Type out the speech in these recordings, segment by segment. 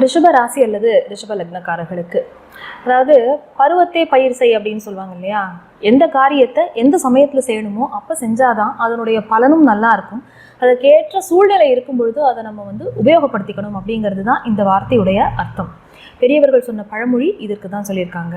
ரிஷப ராசி அல்லது ரிஷப லக்னக்காரர்களுக்கு, அதாவது பருவத்தே பயிர் செய் அப்படின்னு சொல்லுவாங்க இல்லையா? எந்த காரியத்தை எந்த சமயத்தில் செய்யணுமோ அப்போ செஞ்சாதான் அதனுடைய பலனும் நல்லா இருக்கும். அதுக்கேற்ற சூழ்நிலை இருக்கும் பொழுது அதை நம்ம உபயோகப்படுத்திக்கணும் அப்படிங்கிறது தான் இந்த வார்த்தையுடைய அர்த்தம். பெரியவர்கள் சொன்ன பழமொழி இதற்கு தான் சொல்லியிருக்காங்க.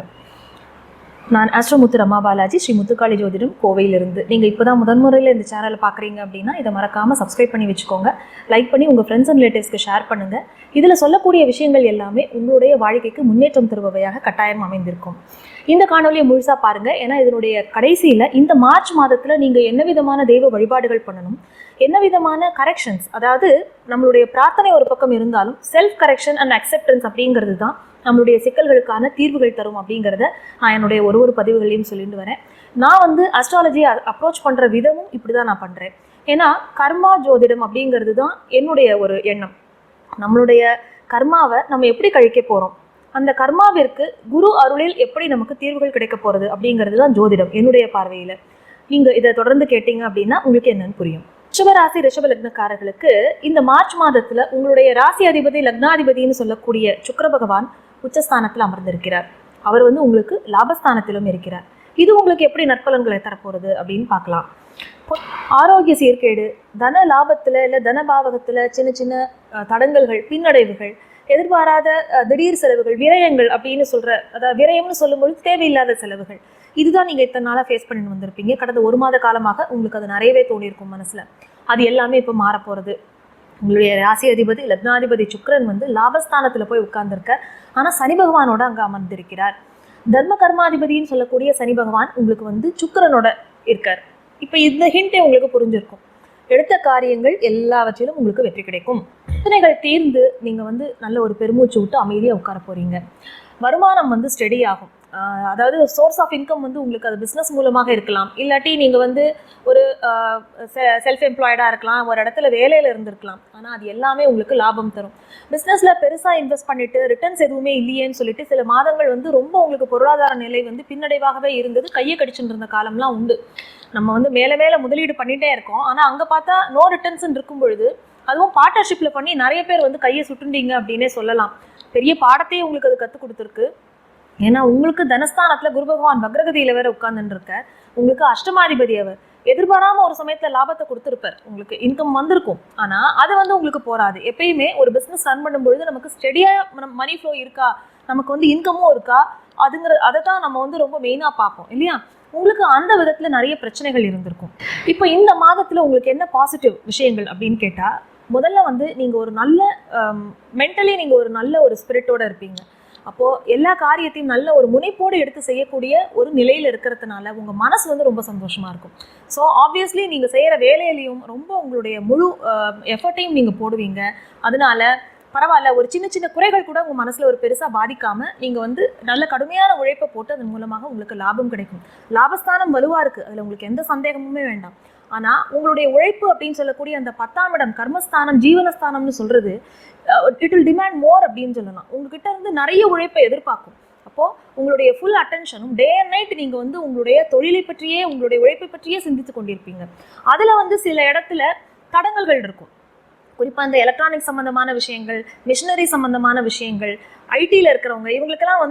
நான் ஆஸ்ட்ரோமுத்து ரமா பாலாஜி, ஸ்ரீ முத்துக்காளி ஜோதிடம், கோவையிலிருந்து. நீங்கள் இப்போ தான் முதன்முறையில் இந்த சேனலை பார்க்குறீங்க அப்படின்னா இதை மறக்காமல் சப்ஸ்கிரைப் பண்ணி வச்சுக்கோங்க. லைக் பண்ணி உங்கள் ஃப்ரெண்ட்ஸ் அண்ட் ரிலேட்டிவ்ஸ்க்கு ஷேர் பண்ணுங்கள். இதில் சொல்லக்கூடிய விஷயங்கள் எல்லாமே உங்களுடைய வாழ்க்கைக்கு முன்னேற்றம் தருபவையாக கட்டாயம் அமைந்திருக்கும். இந்த காணொலியை முழுசாக பாருங்கள். ஏன்னா இதனுடைய கடைசியில் இந்த மார்ச் மாதத்தில் நீங்கள் என்ன விதமான தெய்வ வழிபாடுகள் பண்ணணும், என்ன விதமான கரெக்ஷன்ஸ், அதாவது நம்மளுடைய பிரார்த்தனை ஒரு பக்கம் இருந்தாலும் செல்ஃப் கரெக்ஷன் அண்ட் அக்செப்டன்ஸ் அப்படிங்கிறது தான் நம்மளுடைய சிக்கல்களுக்கான தீர்வுகள் தரும் அப்படிங்கிறத நான் என்னுடைய ஒரு பதிவுகளையும் சொல்லிட்டு வரேன். நான் அஸ்ட்ராலஜியை அப்ரோச் பண்ணுற விதமும் இப்படி தான் நான் பண்ணுறேன். ஏன்னா கர்மா ஜோதிடம் அப்படிங்கிறது தான் என்னுடைய ஒரு எண்ணம். நம்மளுடைய கர்மாவை நம்ம எப்படி கழிக்க போகிறோம், அந்த கர்மாவிற்கு குரு அருளில் எப்படி நமக்கு தீர்வுகள் கிடைக்க போகிறது அப்படிங்கிறது தான் ஜோதிடம் என்னுடைய பார்வையில். நீங்கள் இதை தொடர்ந்து கேட்டீங்க அப்படின்னா உங்களுக்கு என்னன்னு புரியும். ரிஷபராசி ரிஷப லக்னக்காரர்களுக்கு இந்த மார்ச் மாதத்தில் உங்களுடைய ராசி அதிபதி லக்னாதிபதினு சொல்லக்கூடிய சுக்கிர பகவான் உச்சஸ்தானத்தில் அமர்ந்திருக்கிறார். அவர் உங்களுக்கு லாபஸ்தானத்திலும் இருக்கிறார். இது உங்களுக்கு எப்படி நற்பலன்களை தரப்போகிறது அப்படின்னு பார்க்கலாம். ஆரோக்கிய சீர்கேடு, தன லாபத்தில் இல்லை தனபாவகத்தில் சின்ன சின்ன தடங்கல்கள், பின்னடைவுகள், எதிர்பாராத திடீர் செலவுகள், விரயங்கள் அப்படின்னு அதாவது விரயம்னு சொல்லும்போது தேவையில்லாத செலவுகள், இதுதான் நீங்கள் இத்தனை நாளாக ஃபேஸ் பண்ணிட்டு வந்திருப்பீங்க. கடந்த ஒரு மாத காலமாக உங்களுக்கு அது நிறையவே தோணியிருக்கும் மனசில். அது எல்லாமே இப்போ மாறப்போகிறது. உங்களுடைய ராசி அதிபதி லக்னாதிபதி சுக்கிரன் லாபஸ்தானத்தில் போய் உட்கார்ந்துருக்க. ஆனால் சனி பகவானோட அங்கே அமர்ந்திருக்கிறார். தர்ம கர்மாதிபதினு சொல்லக்கூடிய சனி பகவான் உங்களுக்கு சுக்கிரனோட இருக்கார். இப்போ இந்த ஹிண்டே உங்களுக்கு புரிஞ்சிருக்கும். எடுத்த காரியங்கள் எல்லாவற்றிலும் உங்களுக்கு வெற்றி கிடைக்கும். பிரச்சனைகள் தீர்ந்து நீங்கள் நல்ல ஒரு பெருமூச்சு விட்டு அமைதியாக உட்கார போகிறீங்க. வருமானம் ஸ்டெடி ஆகும். அதாவது சோர்ஸ் ஆஃப் இன்கம் உங்களுக்கு அது பிஸ்னஸ் மூலமாக இருக்கலாம், இல்லாட்டி நீங்கள் ஒரு செல்ஃப் எம்ப்ளாய்டாக இருக்கலாம், ஒரு இடத்துல வேலையில் இருந்திருக்கலாம். ஆனால் அது எல்லாமே உங்களுக்கு லாபம் தரும். பிஸ்னஸில் பெருசாக இன்வெஸ்ட் பண்ணிவிட்டு ரிட்டர்ன்ஸ் எதுவுமே இல்லையேன்னு சொல்லிட்டு சில மாதங்கள் ரொம்ப உங்களுக்கு பொருளாதார நிலை பின்னடைவாகவே இருந்தது. கையை கடிச்சுட்டு இருந்த காலம்லாம் உண்டு. நம்ம மேலே மேலே முதலீடு பண்ணிகிட்டே இருக்கோம். ஆனால் அங்கே பார்த்தா நோ ரிட்டர்ன்ஸ்ன்னு இருக்கும் பொழுது, அதுவும் பார்ட்னர்ஷிப்பில் பண்ணி நிறைய பேர் கையை சுட்டுண்டீங்க அப்படின்னே சொல்லலாம். பெரிய பாடத்தையே உங்களுக்கு அது கற்றுக் கொடுத்துருக்கு. ஏன்னா உங்களுக்கு தனஸ்தானத்தில் குரு பகவான் வக்ரகதியில் வேற உட்கார்ந்துட்டு இருக்க. உங்களுக்கு அஷ்டமாதிபதி அவர் எதிர்பாராமல் ஒரு சமயத்தில் லாபத்தை கொடுத்துருப்பார். உங்களுக்கு இன்கம் வந்திருக்கும். ஆனால் அது உங்களுக்கு போராது. எப்பயுமே ஒரு பிஸ்னஸ் ரன் பண்ணும்பொழுது நமக்கு ஸ்டெடியாக மணி ஃப்ளோ இருக்கா, நமக்கு இன்கமும் இருக்கா, அதை தான் நம்ம ரொம்ப மெயினாக பார்ப்போம் இல்லையா? உங்களுக்கு அந்த விதத்தில் நிறைய பிரச்சனைகள் இருந்திருக்கும். இப்போ இந்த மாதத்தில் உங்களுக்கு என்ன பாசிட்டிவ் விஷயங்கள் அப்படின்னு கேட்டால், முதல்ல நீங்கள் ஒரு நல்ல மென்டலி நீங்கள் ஒரு நல்ல ஒரு ஸ்பிரிட்டோடு இருப்பீங்க. அப்போது எல்லா காரியத்தையும் நல்ல ஒரு முனைப்போடு எடுத்து செய்யக்கூடிய ஒரு நிலையில் இருக்கிறதுனால உங்கள் மனசு ரொம்ப சந்தோஷமாக இருக்கும். ஸோ ஆப்வியஸ்லி நீங்கள் செய்கிற வேலையிலையும் ரொம்ப உங்களுடைய முழு எஃபர்ட்டையும் நீங்கள் போடுவீங்க. அதனால பரவாயில்ல, ஒரு சின்ன சின்ன குறைகள் கூட உங்கள் மனசில் ஒரு பெருசாக பாதிக்காமல் நீங்கள் நல்ல கடுமையான உழைப்பை போட்டு அதன் மூலமாக உங்களுக்கு லாபம் கிடைக்கும். லாபஸ்தானம் வலுவாக இருக்குது, அதில் உங்களுக்கு எந்த சந்தேகமுமே வேண்டாம். ஆனால் உங்களுடைய உழைப்பு அப்படின்னு சொல்லக்கூடிய அந்த 10ஆம் இடம் கர்மஸ்தானம், ஜீவனஸ்தானம்னு சொல்கிறது, இட் வில் டிமாண்ட் மோர் அப்படின்னு சொல்லலாம். உங்ககிட்ட நிறைய உழைப்பை எதிர்பார்க்கும். அப்போது உங்களுடைய ஃபுல் அட்டென்ஷனும் டே அண்ட் நைட் நீங்கள் உங்களுடைய தொழிலை பற்றியே உங்களுடைய உழைப்பை பற்றியே சிந்தித்து கொண்டிருப்பீங்க. அதில் சில இடத்துல தடங்கல்கள் இருக்கும். குறிப்பாக இந்த எலக்ட்ரானிக் சம்மந்தமான விஷயங்கள், மிஷினரி சம்மந்தமான விஷயங்கள், ஐடியில் இருக்கிறவங்க, இவங்களுக்கெல்லாம்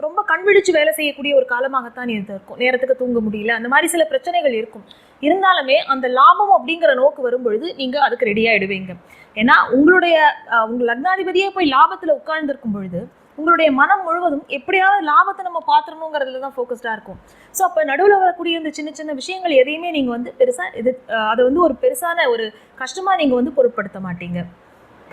ரொம்ப கண்விழிச்சு வேலை செய்யக்கூடிய ஒரு காலமாகத்தான் இது இருக்கும். நேரத்துக்கு தூங்க முடியல, அந்த மாதிரி சில பிரச்சனைகள் இருக்கும். இருந்தாலுமே அந்த லாபம் அப்படிங்கிற நோக்கு வரும்பொழுது நீங்கள் அதுக்கு ரெடியாகிடுவீங்க. ஏன்னா உங்கள் லக்னாதிபதியே போய் லாபத்தில் உட்கார்ந்துருக்கும் பொழுது உங்களுடைய மனம் முழுவதும் எப்படியாவது லாபத்தை நம்ம பார்த்துடணுங்கிறதுல தான் ஃபோக்கஸ்டாக இருக்கும். ஸோ அப்போ நடுவில் வரக்கூடிய இந்த சின்ன சின்ன விஷயங்கள் எதையுமே நீங்கள் பெருசாக அதை ஒரு பெருசான ஒரு கஷ்டமாக நீங்கள் பொருட்படுத்த மாட்டீங்க.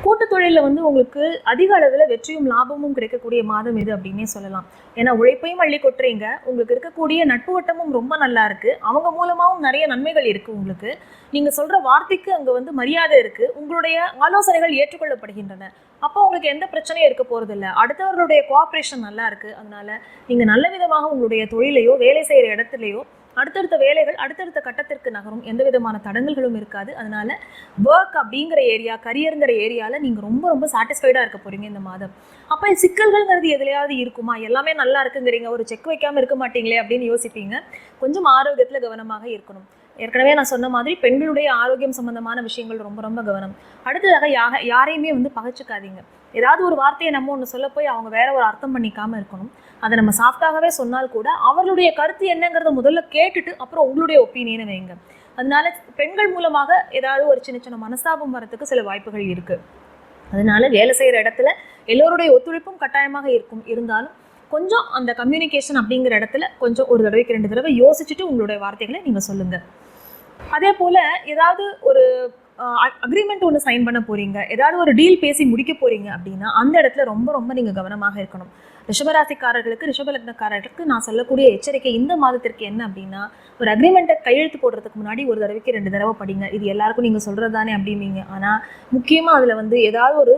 கூட்டு தொழிலில் உங்களுக்கு அதிக அளவில் வெற்றியும் லாபமும் கிடைக்கக்கூடிய மாதம் இது அப்படின்னே சொல்லலாம். ஏன்னா உழைப்பையும் அள்ளி கொட்டுறீங்க. உங்களுக்கு இருக்கக்கூடிய நட்பு வட்டமும் ரொம்ப நல்லா இருக்குது. அவங்க மூலமாகவும் நிறைய நன்மைகள் இருக்குது. உங்களுக்கு நீங்கள் சொல்கிற வார்த்தைக்கு அங்கே மரியாதை இருக்குது. உங்களுடைய ஆலோசனைகள் ஏற்றுக்கொள்ளப்படுகின்றன. அப்போ உங்களுக்கு எந்த பிரச்சனையும் இருக்க போகிறதில்ல. அடுத்தவர்களுடைய கோஆப்ரேஷன் நல்லா இருக்குது. அதனால் நீங்கள் நல்ல விதமாக உங்களுடைய தொழிலையோ வேலை செய்கிற இடத்துலையோ அடுத்தடுத்த வேலைகள் அடுத்தடுத்த கட்டத்திற்கு நகரும். எந்த விதமான தடங்கல்களும் இருக்காது. அதனால ஒர்க் அப்படிங்கிற ஏரியா, கரியருங்கிற ஏரியாவில் நீங்கள் ரொம்ப ரொம்ப சாட்டிஸ்ஃபைடாக இருக்க போகிறீங்க இந்த மாதம். அப்போ சிக்கல்கள்ங்கிறது எதுலையாவது இருக்குமா? எல்லாமே நல்லா இருக்குங்கிறீங்க, ஒரு செக் வைக்காமல் இருக்க மாட்டீங்களே அப்படின்னு யோசிப்பீங்க. கொஞ்சம் ஆரோக்கியத்தில் கவனமாக இருக்கணும். ஏற்கனவே நான் சொன்ன மாதிரி பெண்களுடைய ஆரோக்கியம் சம்பந்தமான விஷயங்கள் ரொம்ப ரொம்ப கவனம். அடுத்ததாக யாரையுமே வந்து பகைச்சிக்காதீங்க. ஏதாவது ஒரு வார்த்தையை நம்ம ஒன்று சொல்ல போய் அவங்க வேற ஒரு அர்த்தம் பண்ணிக்காம இருக்கணும். அதை நம்ம சாஃப்டாகவே சொன்னால் கூட அவர்களுடைய கருத்து என்னங்கிறத முதல்ல கேட்டுட்டு அப்புறம் உங்களுடைய ஒப்பீனியனை வைங்க. அதனால பெண்கள் மூலமாக ஏதாவது ஒரு சின்ன சின்ன மனஸ்தாபம் வரத்துக்கு சில வாய்ப்புகள் இருக்கு. அதனால வேலை செய்கிற இடத்துல எல்லோருடைய ஒத்துழைப்பும் கட்டாயமாக இருந்தாலும் கொஞ்சம் அந்த கம்யூனிகேஷன் அப்படிங்கிற இடத்துல கொஞ்சம் ஒரு தடவைக்கு 2 தடவை யோசிச்சுட்டு உங்களுடைய வார்த்தைகளை நீங்கள் சொல்லுங்கள். அதே போல் ஏதாவது ஒரு அக்ரிமெண்ட் ஒன்று சைன் பண்ண போகிறீங்க, ஏதாவது ஒரு டீல் பேசி முடிக்க போகிறீங்க அப்படின்னா அந்த இடத்துல ரொம்ப ரொம்ப நீங்கள் கவனமாக இருக்கணும். ரிஷபராசிக்காரர்களுக்கு, ரிஷபலக்னக்காரர்களுக்கு நான் சொல்லக்கூடிய எச்சரிக்கை இந்த மாதத்திற்கு என்ன அப்படின்னா, ஒரு அக்ரிமெண்ட்டை கையெழுத்து போடுறதுக்கு முன்னாடி ஒரு தடவைக்கு 2 தடவை படிங்க. இது எல்லாருக்கும் நீங்கள் சொல்கிறது தானே அப்படின்னீங்க. ஆனால் முக்கியமாக அதில் வந்து ஏதாவது ஒரு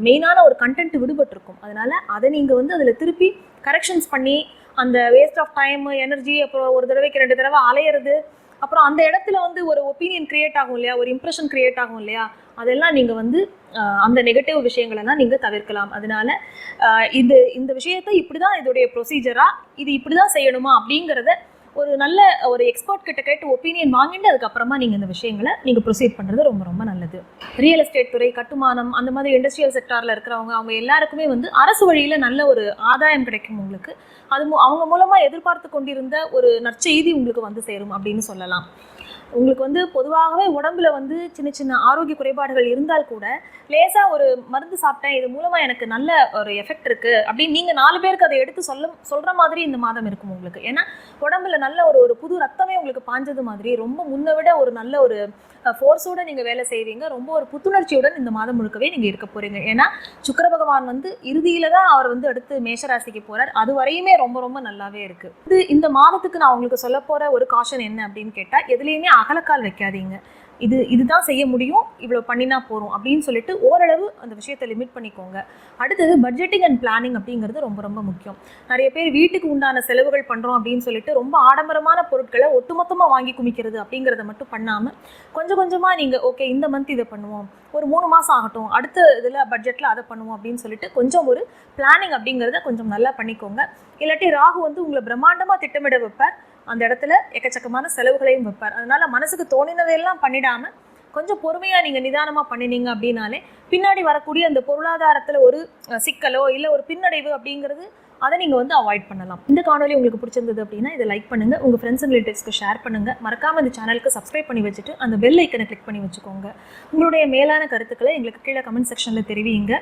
மெயினான ஒரு கண்டென்ட் விடுபட்டிருக்கும். அதனால் அதை நீங்கள் வந்து அதில் திருப்பி கரெக்ஷன்ஸ் பண்ணி அந்த வேஸ்ட் ஆஃப் டைம், எனர்ஜி, அப்புறம் ஒரு தடவைக்கு 2 தடவை அலையிறது, அப்புறம் அந்த இடத்துல வந்து ஒரு ஒப்பீனியன் கிரியேட் ஆகும் இல்லையா, ஒரு இம்ப்ரெஷன் கிரியேட் ஆகும் இல்லையா, அதெல்லாம் நீங்கள் வந்து அந்த நெகட்டிவ் விஷயங்களெல்லாம் நீங்கள் தவிர்க்கலாம். அதனால இந்த விஷயத்தை இப்படி தான் இதோடைய ப்ரொசீஜராக, இது இப்படி தான் செய்யணுமா அப்படிங்கிறத ஒரு நல்ல ஒரு எக்ஸ்பர்ட் கிட்ட கேட்டு ஒப்பீனியன் வாங்கிட்டு அதுக்கப்புறமா நீங்கள் இந்த விஷயங்களை நீங்கள் ப்ரொசீட் பண்ணுறது ரொம்ப ரொம்ப நல்லது. ரியல் எஸ்டேட் துறை, கட்டுமானம், அந்த மாதிரி இண்டஸ்ட்ரியல் செக்டாரில் இருக்கிறவங்க அவங்க எல்லாருக்குமே வந்து அரசு வழியில் நல்ல ஒரு ஆதாயம் கிடைக்கும் உங்களுக்கு. அவங்க மூலமாக எதிர்பார்த்து கொண்டிருந்த ஒரு நற்செய்தி உங்களுக்கு வந்து சேரும் அப்படின்னு சொல்லலாம். உங்களுக்கு வந்து பொதுவாகவே உடம்புல வந்து சின்ன சின்ன ஆரோக்கிய குறைபாடுகள் இருந்தால் கூட லேசாக ஒரு மருந்து சாப்பிட்டேன், இது மூலமாக எனக்கு நல்ல ஒரு எஃபெக்ட் இருக்குது அப்படின்னு நீங்கள் 4 பேருக்கு அதை எடுத்து சொல்கிற மாதிரி இந்த மாதம் இருக்கும் உங்களுக்கு. ஏன்னா உடம்புல நல்ல ஒரு புது ரத்தமே உங்களுக்கு பாஞ்சது மாதிரி ரொம்ப முன்ன விட ஒரு நல்ல ஒரு ஃபோர்ஸோடு நீங்கள் வேலை செய்வீங்க. ரொம்ப ஒரு புத்துணர்ச்சியுடன் இந்த மாதம் முழுக்கவே நீங்கள் இருக்க போகிறீங்க. ஏன்னா சுக்கிர பகவான் வந்து இறுதியில் தான் அவர் வந்து அடுத்து மேஷராசிக்கு போகிறார். அது வரையுமே ரொம்ப ரொம்ப நல்லாவே இருக்குது. இந்த மாதத்துக்கு நான் உங்களுக்கு சொல்ல போகிற ஒரு காஷன் என்ன அப்படின்னு கேட்டால், எதுலேயுமே அகலக்கால் வைக்காதீங்க. இதுதான் செய்ய முடியும், இவ்வளோ பண்ணினா போகிறோம் அப்படின்னு சொல்லிட்டு ஓரளவு அந்த விஷயத்தை லிமிட் பண்ணிக்கோங்க. அடுத்தது பட்ஜெட்டிங் அண்ட் பிளானிங் அப்படிங்கிறது ரொம்ப ரொம்ப முக்கியம். நிறைய பேர் வீட்டுக்கு உண்டான செலவுகள் பண்ணுறோம் அப்படின்னு சொல்லிட்டு ரொம்ப ஆடம்பரமான பொருட்களை ஒட்டுமொத்தமாக வாங்கி குமிக்கிறது அப்படிங்கிறத மட்டும் பண்ணாமல் கொஞ்சம் கொஞ்சமாக நீங்கள் ஓகே இந்த மந்த் இதை பண்ணுவோம், ஒரு 3 மாதம் ஆகட்டும், அடுத்த இதில் பட்ஜெட்டில் அதை பண்ணுவோம் அப்படின்னு சொல்லிட்டு கொஞ்சம் ஒரு பிளானிங் அப்படிங்கிறத கொஞ்சம் நல்லா பண்ணிக்கோங்க. இல்லாட்டி ராகு வந்து உங்களை பிரம்மாண்டமாக திட்டமிட வைப்பார், அந்த இடத்துல எக்கச்சக்கமான செலவுகளையும் வைப்பார். அதனால மனசுக்கு தோணினதையெல்லாம் பண்ணிடாமல் கொஞ்சம் பொறுமையாக நீங்கள் நிதானமாக பண்ணினீங்க அப்படின்னாலே பின்னாடி வரக்கூடிய அந்த பொருளாதாரத்தில் ஒரு சிக்கலோ இல்லை ஒரு பின்னடைவு அப்படிங்கிறது அதை நீங்கள் வந்து அவாய்ட் பண்ணலாம். இந்த காணொலி உங்களுக்கு பிடிச்சிருந்தது அப்படின்னா இதை லைக் பண்ணுங்கள், உங்கள் ஃப்ரெண்ட்ஸ் அண்ட் ரிலேட்டிவ்ஸ்க்கு ஷேர் பண்ணுங்கள். மறக்காமல் இந்த சேனலுக்கு சப்ஸ்கிரைப் பண்ணி வச்சுட்டு அந்த பெல் ஐக்கனை கிளிக் பண்ணி வச்சுக்கோங்க. உங்களுடைய மேலான கருத்துக்களை எங்களுக்கு கீழே கமெண்ட் செக்ஷனில் தெரிவிங்க.